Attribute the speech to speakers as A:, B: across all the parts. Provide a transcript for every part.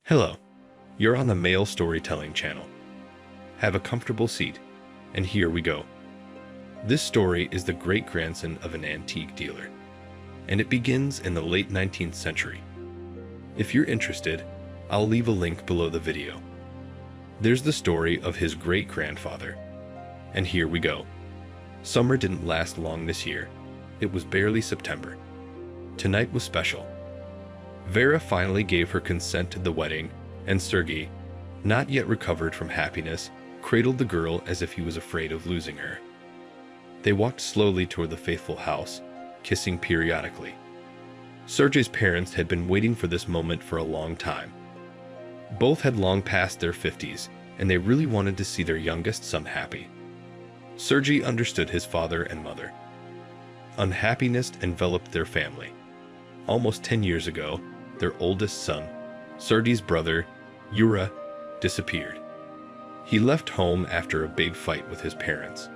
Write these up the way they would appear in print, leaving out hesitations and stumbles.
A: Hello, you're on the Male Storytelling channel. Have a comfortable seat, and here we go. This story is the great-grandson of an antique dealer, and it begins in the late 19th century. If you're interested, I'll leave a link below the video. There's the story of his great-grandfather, and here we go. Summer didn't last long this year. It was barely September. Tonight was special. Vera finally gave her consent to the wedding, and Sergei, not yet recovered from happiness, cradled the girl as if he was afraid of losing her. They walked slowly toward the faithful house, kissing periodically. Sergei's parents had been waiting for this moment for a long time. Both had long passed their 50s, and they really wanted to see their youngest son happy. Sergei understood his father and mother. Unhappiness enveloped their family. Almost 10 years ago, their oldest son, Sergei's brother, Yura, disappeared. He left home after a big fight with his parents.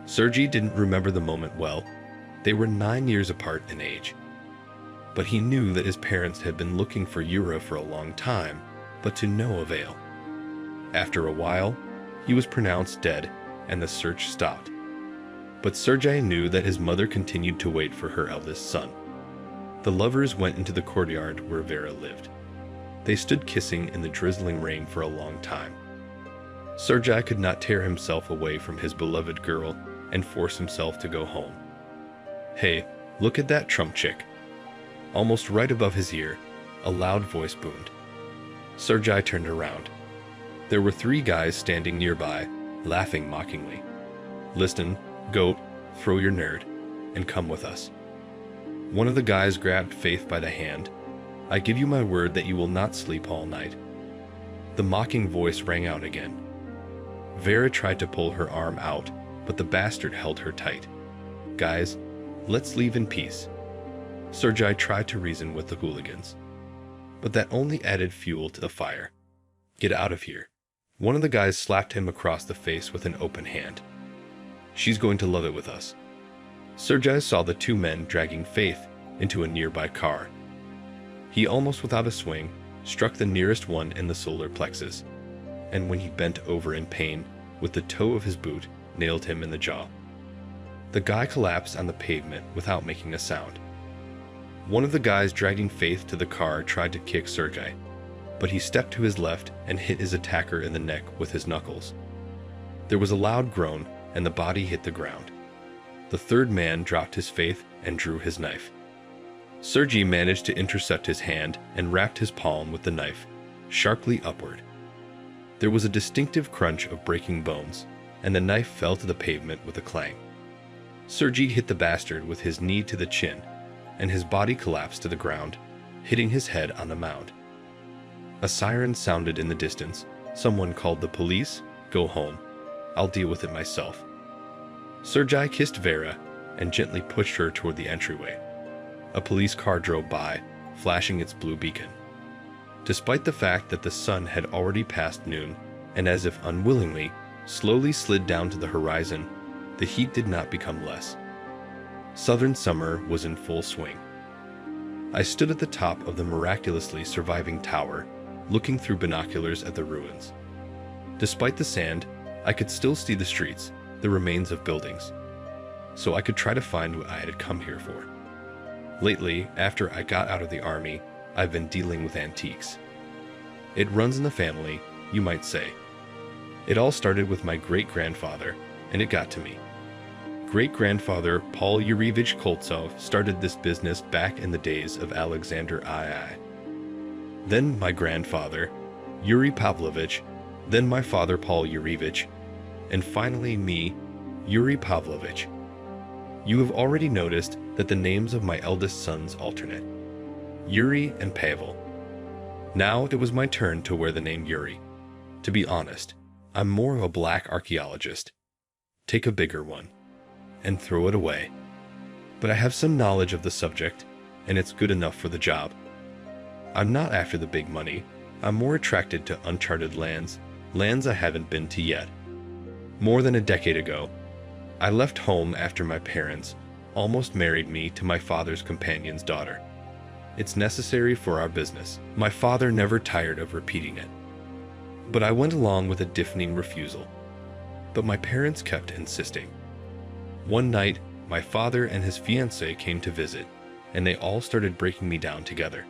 A: Sergei didn't remember the moment well. They were 9 years apart in age. But he knew that his parents had been looking for Yura for a long time, but to no avail. After a while, he was pronounced dead, and the search stopped. But Sergei knew that his mother continued to wait for her eldest son. The lovers went into the courtyard where Vera lived. They stood kissing in the drizzling rain for a long time. Sergei could not tear himself away from his beloved girl and force himself to go home. "Hey, look at that Trump chick." Almost right above his ear, a loud voice boomed. Sergei turned around. There were 3 guys standing nearby, laughing mockingly. "Listen, goat, throw your nerd, and come with us." One of the guys grabbed Faith by the hand. "I give you my word that you will not sleep all night." The mocking voice rang out again. Vera tried to pull her arm out, but the bastard held her tight. "Guys, let's leave in peace." Sergei tried to reason with the hooligans, but that only added fuel to the fire. "Get out of here." One of the guys slapped him across the face with an open hand. "She's going to love it with us." Sergei saw the 2 men dragging Faith into a nearby car. He, almost without a swing, struck the nearest one in the solar plexus, and when he bent over in pain, with the toe of his boot, nailed him in the jaw. The guy collapsed on the pavement without making a sound. One of the guys dragging Faith to the car tried to kick Sergei, but he stepped to his left and hit his attacker in the neck with his knuckles. There was a loud groan, and the body hit the ground. The 3rd man dropped his Faith and drew his knife. Sergei managed to intercept his hand and wrapped his palm with the knife, sharply upward. There was a distinctive crunch of breaking bones, and the knife fell to the pavement with a clang. Sergei hit the bastard with his knee to the chin, and his body collapsed to the ground, hitting his head on the mound. A siren sounded in the distance. Someone called the police. "Go home. I'll deal with it myself." Sergei kissed Vera and gently pushed her toward the entryway. A police car drove by, flashing its blue beacon. Despite the fact that the sun had already passed noon, and as if unwillingly, slowly slid down to the horizon, the heat did not become less. Southern summer was in full swing. I stood at the top of the miraculously surviving tower, looking through binoculars at the ruins. Despite the sand, I could still see the streets, the remains of buildings, so I could try to find what I had come here for. Lately, after I got out of the army, I've been dealing with antiques. It runs in the family, you might say. It all started with my great-grandfather, and it got to me. Great-grandfather Paul Yurievich Koltsov started this business back in the days of Alexander II. Then my grandfather, Yuri Pavlovich, then my father Paul Yurievich, and finally me, Yuri Pavlovich. You have already noticed that the names of my eldest sons alternate. Yuri and Pavel. Now it was my turn to wear the name Yuri. To be honest, I'm more of a black archaeologist. Take a bigger one and throw it away. But I have some knowledge of the subject, and it's good enough for the job. I'm not after the big money. I'm more attracted to uncharted lands I haven't been to yet. More than a decade ago, I left home after my parents almost married me to my father's companion's daughter. It's necessary for our business." My father never tired of repeating it. But I went along with a deafening refusal. But my parents kept insisting. One night, my father and his fiancée came to visit, and they all started breaking me down together.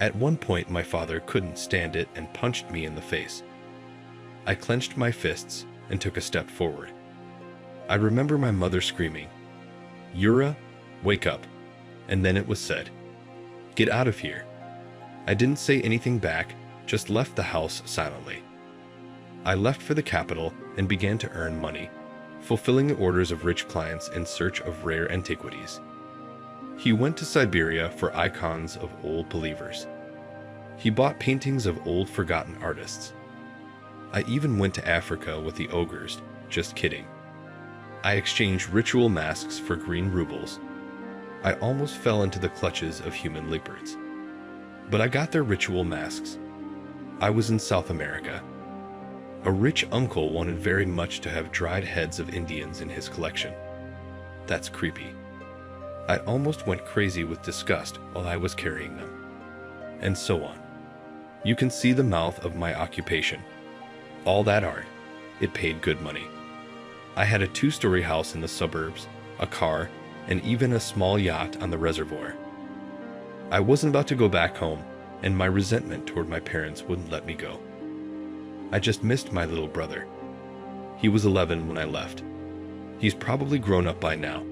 A: At one point, my father couldn't stand it and punched me in the face. I clenched my fists and took a step forward. I remember my mother screaming, "Yura, wake up." And then it was said, "Get out of here." I didn't say anything back, just left the house silently. I left for the capital and began to earn money, fulfilling the orders of rich clients in search of rare antiquities. He went to Siberia for icons of old believers. He bought paintings of old forgotten artists. I even went to Africa with the ogres, just kidding. I exchanged ritual masks for green rubles. I almost fell into the clutches of human leopards. But I got their ritual masks. I was in South America. A rich uncle wanted very much to have dried heads of Indians in his collection. That's creepy. I almost went crazy with disgust while I was carrying them. And so on. You can see the mouth of my occupation. All that art, it paid good money. I had a 2-story house in the suburbs, a car, and even a small yacht on the reservoir. I wasn't about to go back home, and my resentment toward my parents wouldn't let me go. I just missed my little brother. He was 11 when I left. He's probably grown up by now.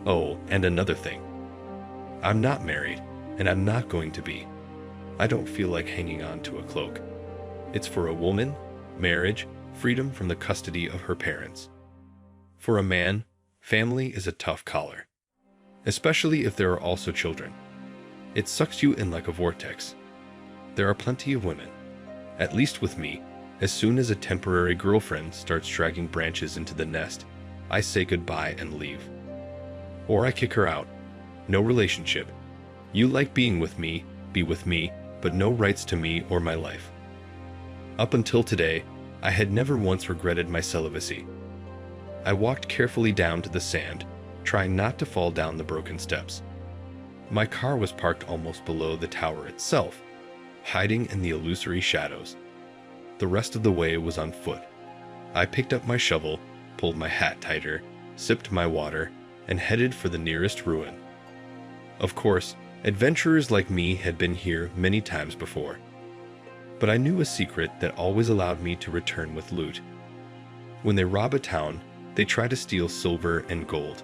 A: Oh, and another thing. I'm not married, and I'm not going to be. I don't feel like hanging on to a cloak. It's for a woman, marriage, freedom from the custody of her parents. For a man, family is a tough collar, especially if there are also children. It sucks you in like a vortex. There are plenty of women, at least with me. As soon as a temporary girlfriend starts dragging branches into the nest, I say goodbye and leave. Or I kick her out. No relationship. You like being with me, be with me, but no rights to me or my life. Up until today, I had never once regretted my celibacy. I walked carefully down to the sand, trying not to fall down the broken steps. My car was parked almost below the tower itself, hiding in the illusory shadows. The rest of the way was on foot. I picked up my shovel, pulled my hat tighter, sipped my water, and headed for the nearest ruin. Of course, adventurers like me had been here many times before. But I knew a secret that always allowed me to return with loot. When they rob a town, they try to steal silver and gold.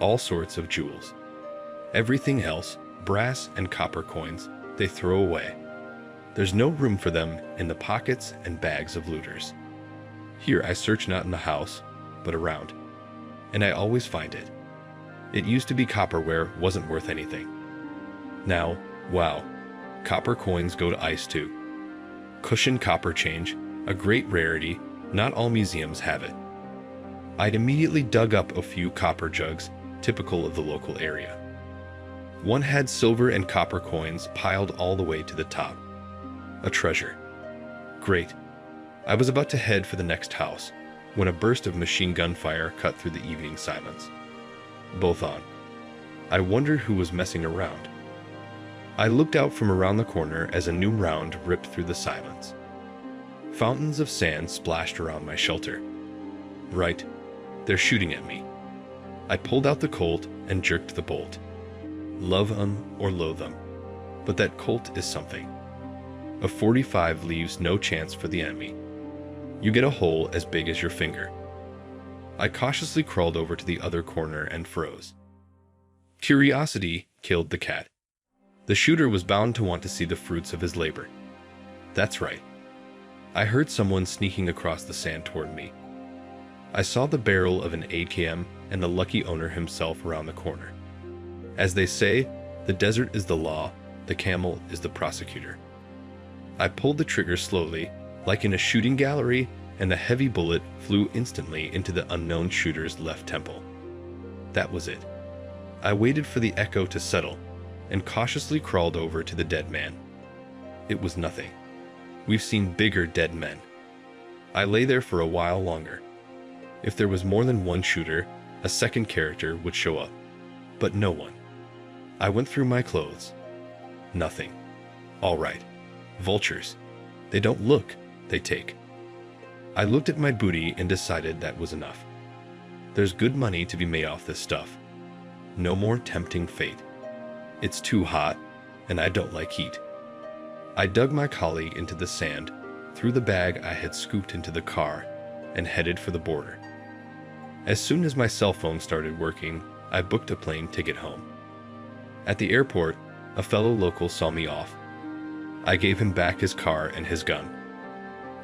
A: All sorts of jewels. Everything else, brass and copper coins, they throw away. There's no room for them in the pockets and bags of looters. Here I search not in the house, but around. And I always find it. It used to be copperware wasn't worth anything. Now, wow, copper coins go to ice too. Cushioned copper change, a great rarity, not all museums have it. I'd immediately dug up a few copper jugs, typical of the local area. One had silver and copper coins piled all the way to the top. A treasure. Great. I was about to head for the next house, when a burst of machine gun fire cut through the evening silence. Both on. I wondered who was messing around. I looked out from around the corner as a new round ripped through the silence. Fountains of sand splashed around my shelter. Right, they're shooting at me. I pulled out the Colt and jerked the bolt. Love 'em or loathe 'em, but that Colt is something. A .45 leaves no chance for the enemy. You get a hole as big as your finger. I cautiously crawled over to the other corner and froze. Curiosity killed the cat. The shooter was bound to want to see the fruits of his labor. That's right. I heard someone sneaking across the sand toward me. I saw the barrel of an AKM and the lucky owner himself around the corner. As they say, the desert is the law, the camel is the prosecutor. I pulled the trigger slowly, like in a shooting gallery, and the heavy bullet flew instantly into the unknown shooter's left temple. That was it. I waited for the echo to settle, and cautiously crawled over to the dead man. It was nothing. We've seen bigger dead men. I lay there for a while longer. If there was more than one shooter, a second character would show up. But no one. I went through my clothes. Nothing. All right. Vultures. They don't look, they take. I looked at my booty and decided that was enough. There's good money to be made off this stuff. No more tempting fate. It's too hot, and I don't like heat. I dug my colleague into the sand, threw the bag I had scooped into the car, and headed for the border. As soon as my cell phone started working, I booked a plane ticket home. At the airport, a fellow local saw me off. I gave him back his car and his gun.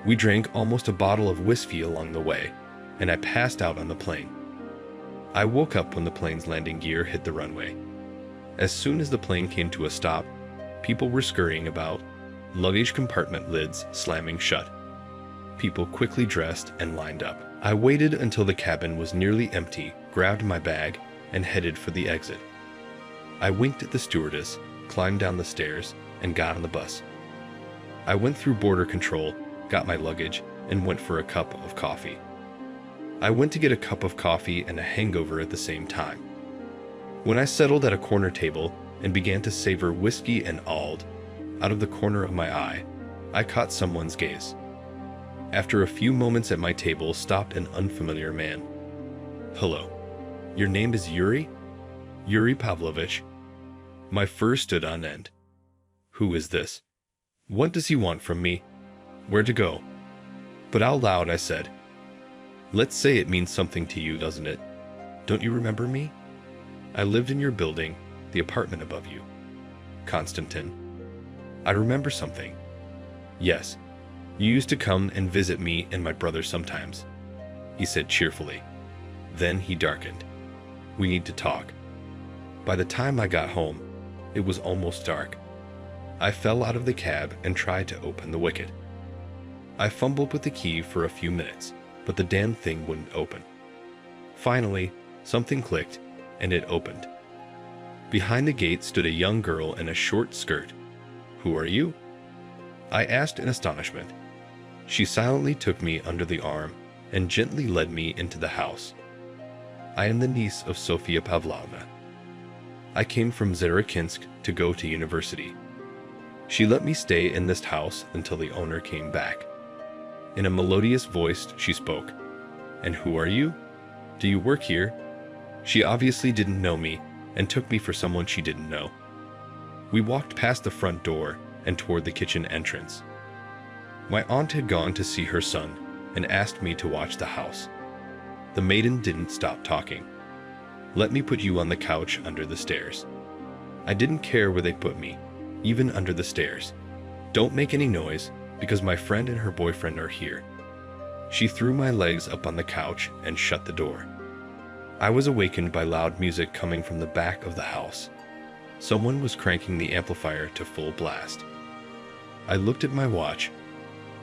A: We drank almost a bottle of whiskey along the way, and I passed out on the plane. I woke up when the plane's landing gear hit the runway. As soon as the plane came to a stop, people were scurrying about, luggage compartment lids slamming shut. People quickly dressed and lined up. I waited until the cabin was nearly empty, grabbed my bag, and headed for the exit. I winked at the stewardess, climbed down the stairs, and got on the bus. I went through border control, got my luggage, and went for a cup of coffee. I went to get a cup of coffee and a hangover at the same time. When I settled at a corner table and began to savor whiskey and ald, out of the corner of my eye, I caught someone's gaze. After a few moments at my table stopped an unfamiliar man. "Hello. Your name is Yuri?" "Yuri Pavlovich." My fur stood on end. Who is this? What does he want from me? Where to go? But out loud I said, "Let's say it means something to you, doesn't it? Don't you remember me? I lived in your building, the apartment above you." "Konstantin." "I remember something." "Yes, you used to come and visit me and my brother sometimes," he said cheerfully. Then he darkened. "We need to talk." By the time I got home, it was almost dark. I fell out of the cab and tried to open the wicket. I fumbled with the key for a few minutes, but the damn thing wouldn't open. Finally, something clicked, and it opened. Behind the gate stood a young girl in a short skirt. "Who are you?" I asked in astonishment. She silently took me under the arm and gently led me into the house. "I am the niece of Sofia Pavlovna. I came from Zarakinsk to go to university. She let me stay in this house until the owner came back." In a melodious voice, she spoke. "And who are you? Do you work here?" She obviously didn't know me and took me for someone she didn't know. We walked past the front door and toward the kitchen entrance. My aunt had gone to see her son and asked me to watch the house. The maiden didn't stop talking. "Let me put you on the couch under the stairs." I didn't care where they put me, even under the stairs. "Don't make any noise, because my friend and her boyfriend are here." She threw my legs up on the couch and shut the door. I was awakened by loud music coming from the back of the house. Someone was cranking the amplifier to full blast. I looked at my watch.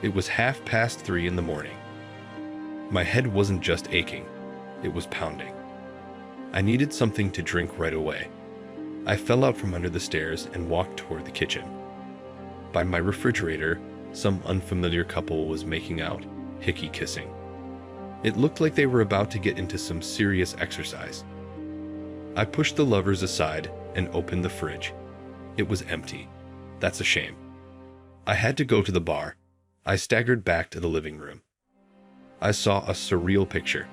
A: It was 3:30 in the morning. My head wasn't just aching, it was pounding. I needed something to drink right away. I fell out from under the stairs and walked toward the kitchen. By my refrigerator, some unfamiliar couple was making out, hickey kissing. It looked like they were about to get into some serious exercise. I pushed the lovers aside and opened the fridge. It was empty. That's a shame. I had to go to the bar. I staggered back to the living room. I saw a surreal picture.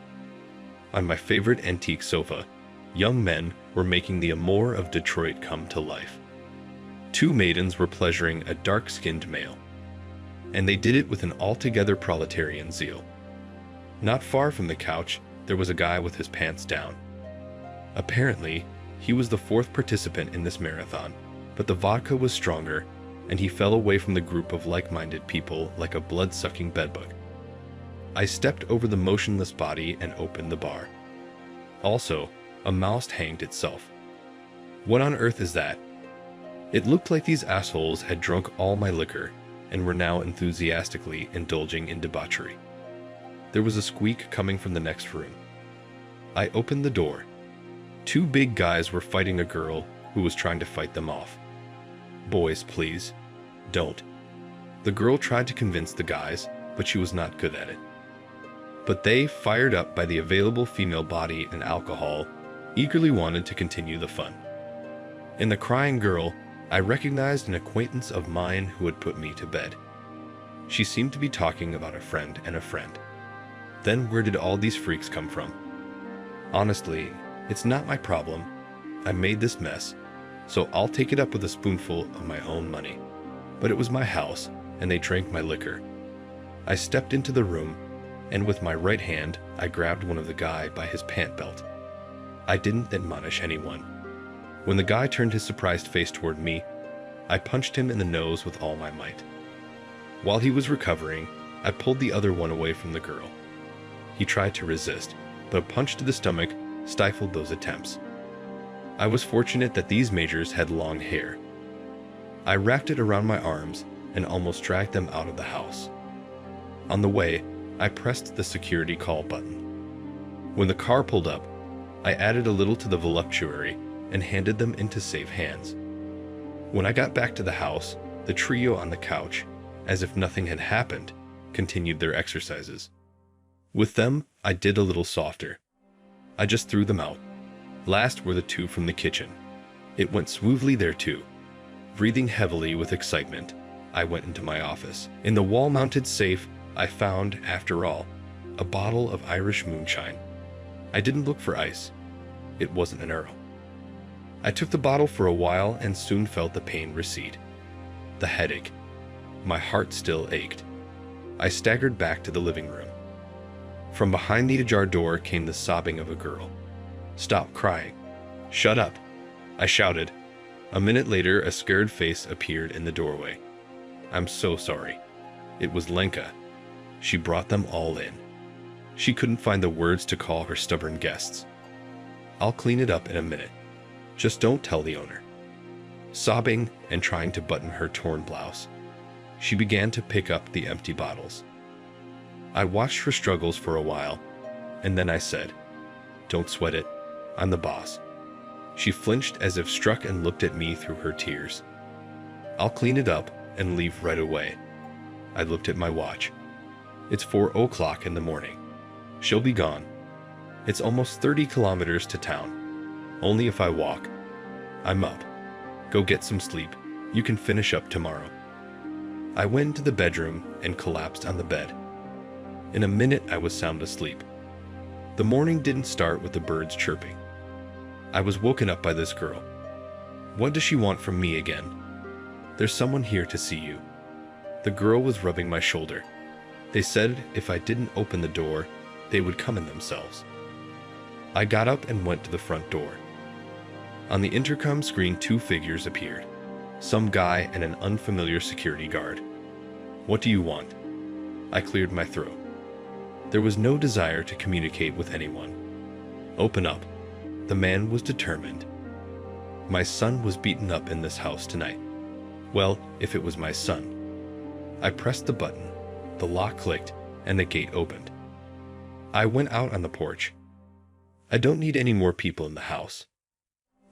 A: On my favorite antique sofa, young men were making the amour of Detroit come to life. Two maidens were pleasuring a dark-skinned male, and they did it with an altogether proletarian zeal. Not far from the couch, there was a guy with his pants down. Apparently, he was the fourth participant in this marathon, but the vodka was stronger, and he fell away from the group of like-minded people like a blood-sucking bedbug. I stepped over the motionless body and opened the bar. Also, a mouse hanged itself. What on earth is that? It looked like these assholes had drunk all my liquor and were now enthusiastically indulging in debauchery. There was a squeak coming from the next room. I opened the door. Two big guys were fighting a girl who was trying to fight them off. "Boys, please, don't." The girl tried to convince the guys, but she was not good at it. But they, fired up by the available female body and alcohol, eagerly wanted to continue the fun. In the crying girl, I recognized an acquaintance of mine who had put me to bed. She seemed to be talking about a friend and a friend. Then where did all these freaks come from? Honestly, it's not my problem. I made this mess, so I'll take it up with a spoonful of my own money. But it was my house, and they drank my liquor. I stepped into the room, and with my right hand, I grabbed one of the guy by his pant belt. I didn't admonish anyone. When the guy turned his surprised face toward me, I punched him in the nose with all my might. While he was recovering, I pulled the other one away from the girl. He tried to resist, but a punch to the stomach stifled those attempts. I was fortunate that these majors had long hair. I wrapped it around my arms and almost dragged them out of the house. On the way, I pressed the security call button. When the car pulled up, I added a little to the voluptuary and handed them into safe hands. When I got back to the house, the trio on the couch, as if nothing had happened, continued their exercises. With them, I did a little softer. I just threw them out. Last were the two from the kitchen. It went smoothly there too. Breathing heavily with excitement, I went into my office. In the wall-mounted safe, I found, after all, a bottle of Irish moonshine. I didn't look for ice. It wasn't an Earl. I took the bottle for a while and soon felt the pain recede. The headache. My heart still ached. I staggered back to the living room. From behind the ajar door came the sobbing of a girl. "Stop crying. Shut up," I shouted. A minute later, a scared face appeared in the doorway. "I'm so sorry." It was Lenka. She brought them all in. She couldn't find the words to call her stubborn guests. "I'll clean it up in a minute. Just don't tell the owner." Sobbing and trying to button her torn blouse, she began to pick up the empty bottles. I watched her struggles for a while, and then I said, "Don't sweat it. I'm the boss." She flinched as if struck and looked at me through her tears. "I'll clean it up and leave right away." I looked at my watch. It's 4 o'clock in the morning. She'll be gone. It's almost 30 kilometers to town. Only if I walk. I'm up. Go get some sleep. You can finish up tomorrow. I went into the bedroom and collapsed on the bed. In a minute, I was sound asleep. The morning didn't start with the birds chirping. I was woken up by this girl. "What does she want from me again?" "There's someone here to see you." The girl was rubbing my shoulder. They said if I didn't open the door, they would come in themselves. I got up and went to the front door. On the intercom screen, two figures appeared. Some guy and an unfamiliar security guard. "What do you want?" I cleared my throat. There was no desire to communicate with anyone. "Open up." The man was determined. "My son was beaten up in this house tonight." Well, if it was my son. I pressed the button, the lock clicked, and the gate opened. I went out on the porch. I don't need any more people in the house.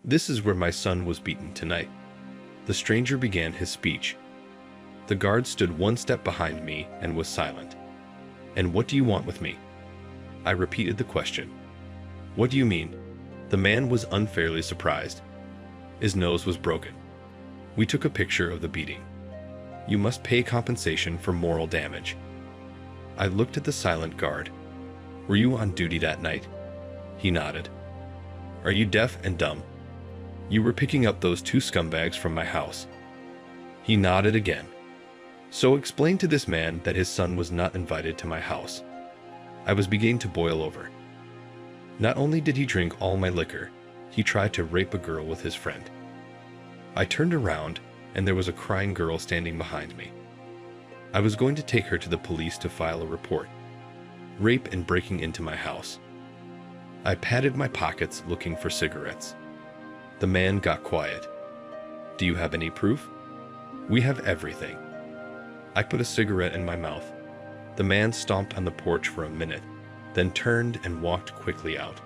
A: This is where my son was beaten tonight. The stranger began his speech. The guard stood one step behind me and was silent. "And what do you want with me?" I repeated the question. "What do you mean?" The man was unfairly surprised. His nose was broken. We took a picture of the beating. "You must pay compensation for moral damage." I looked at the silent guard. "Were you on duty that night?" He nodded. "Are you deaf and dumb?" "You were picking up those two scumbags from my house." He nodded again. "So explain to this man that his son was not invited to my house." I was beginning to boil over. Not only did he drink all my liquor, he tried to rape a girl with his friend. I turned around, and there was a crying girl standing behind me. I was going to take her to the police to file a report. Rape and breaking into my house. I patted my pockets looking for cigarettes. The man got quiet. "Do you have any proof?" "We have everything." I put a cigarette in my mouth. The man stomped on the porch for a minute, then turned and walked quickly out.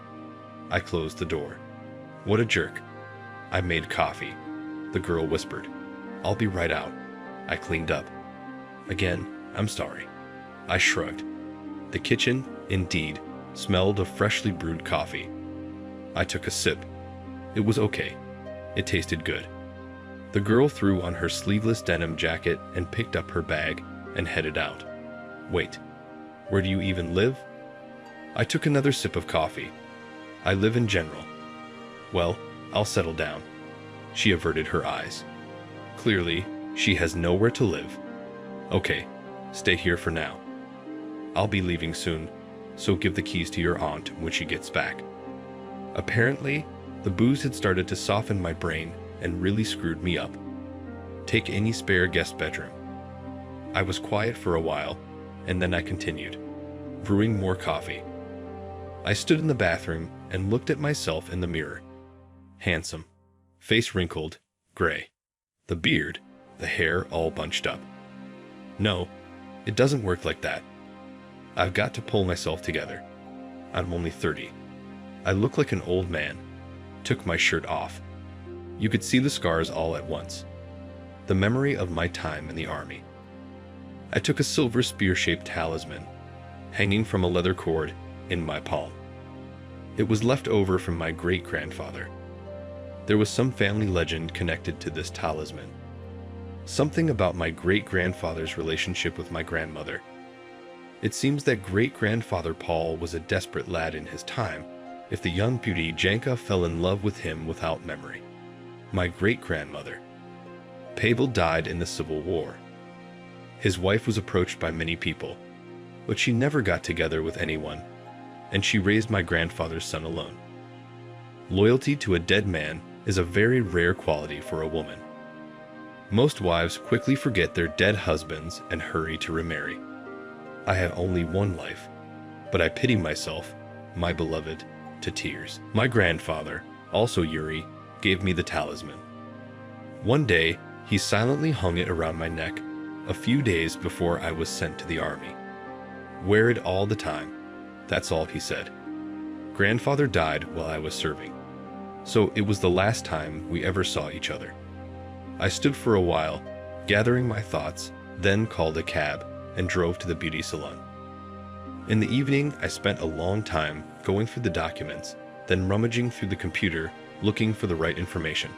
A: I closed the door. "What a jerk." I made coffee. The girl whispered, "I'll be right out." I cleaned up. Again, "I'm sorry." I shrugged. The kitchen, indeed, smelled of freshly brewed coffee. I took a sip. It was okay. It tasted good. The girl threw on her sleeveless denim jacket and picked up her bag and headed out. Wait, where do you even live? I took another sip of coffee. I live in General. Well, I'll settle down. She averted her eyes. Clearly, she has nowhere to live. Okay, stay here for now. I'll be leaving soon, so give the keys to your aunt when she gets back. Apparently, the booze had started to soften my brain and really screwed me up. Take any spare guest bedroom. I was quiet for a while, and then I continued, brewing more coffee. I stood in the bathroom and looked at myself in the mirror. Handsome, face wrinkled, gray. The beard, the hair all bunched up. No, it doesn't work like that. I've got to pull myself together. I'm only 30. I look like an old man. Took my shirt off. You could see the scars all at once. The memory of my time in the army. I took a silver spear-shaped talisman, hanging from a leather cord, in my palm. It was left over from my great-grandfather. There was some family legend connected to this talisman. Something about my great-grandfather's relationship with my grandmother. It seems that great-grandfather Paul was a desperate lad in his time, if the young beauty Janka fell in love with him without memory. My great-grandmother. Pavel died in the Civil War. His wife was approached by many people, but she never got together with anyone, and she raised my grandfather's son alone. Loyalty to a dead man is a very rare quality for a woman. Most wives quickly forget their dead husbands and hurry to remarry. I have only one life, but I pity myself, my beloved, to tears. My grandfather, also Yuri, gave me the talisman. One day, he silently hung it around my neck, a few days before I was sent to the army. Wear it all the time. That's all he said. Grandfather died while I was serving, so it was the last time we ever saw each other. I stood for a while, gathering my thoughts, then called a cab and drove to the beauty salon. In the evening, I spent a long time going through the documents, then rummaging through the computer, looking for the right information.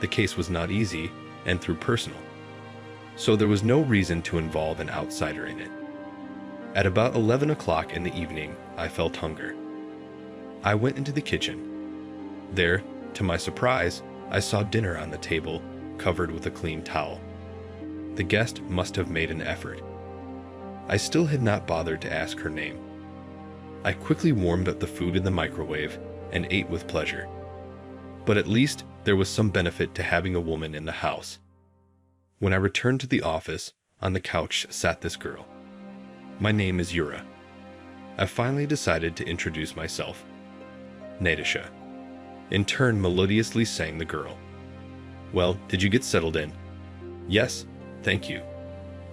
A: The case was not easy and through personal, so there was no reason to involve an outsider in it. At about 11 o'clock in the evening, I felt hunger. I went into the kitchen. There, to my surprise, I saw dinner on the table, covered with a clean towel. The guest must have made an effort. I still had not bothered to ask her name. I quickly warmed up the food in the microwave and ate with pleasure. But at least there was some benefit to having a woman in the house. When I returned to the office, on the couch sat this girl. My name is Yura. I finally decided to introduce myself. Nadisha. In turn, melodiously sang the girl. Well, did you get settled in? Yes, thank you.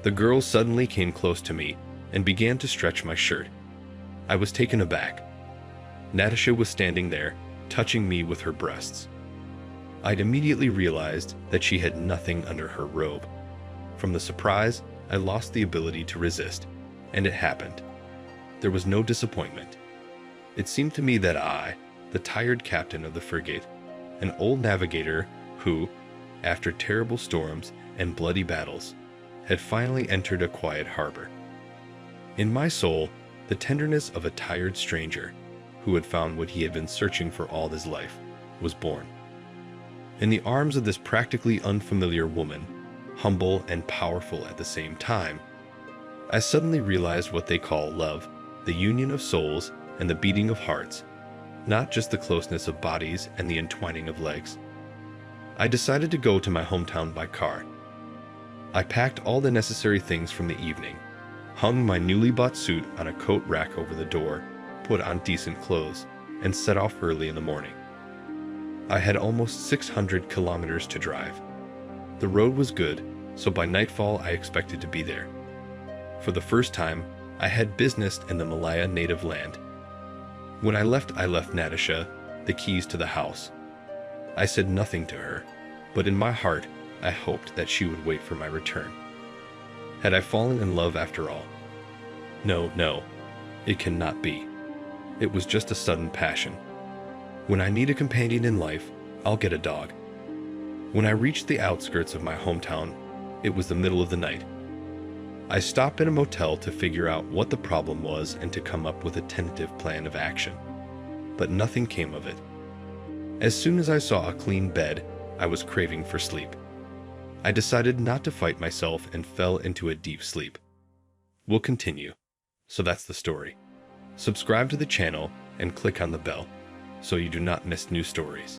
A: The girl suddenly came close to me and began to stretch my shirt. I was taken aback. Nadisha was standing there, touching me with her breasts. I'd immediately realized that she had nothing under her robe. From the surprise, I lost the ability to resist, and it happened. There was no disappointment. It seemed to me that I, the tired captain of the frigate, an old navigator who, after terrible storms and bloody battles, had finally entered a quiet harbor. In my soul, the tenderness of a tired stranger who had found what he had been searching for all his life was born. In the arms of this practically unfamiliar woman, humble and powerful at the same time, I suddenly realized what they call love, the union of souls and the beating of hearts, not just the closeness of bodies and the entwining of legs. I decided to go to my hometown by car. I packed all the necessary things from the evening, hung my newly bought suit on a coat rack over the door, put on decent clothes, and set off early in the morning. I had almost 600 kilometers to drive. The road was good, so by nightfall I expected to be there. For the first time, I had business in the Malaya native land. When I left Nadisha the keys to the house. I said nothing to her, but in my heart, I hoped that she would wait for my return. Had I fallen in love after all? No, it cannot be. It was just a sudden passion. When I need a companion in life, I'll get a dog. When I reached the outskirts of my hometown, it was the middle of the night. I stopped in a motel to figure out what the problem was and to come up with a tentative plan of action. But nothing came of it. As soon as I saw a clean bed, I was craving for sleep. I decided not to fight myself and fell into a deep sleep. We'll continue. So that's the story. Subscribe to the channel and click on the bell so you do not miss new stories.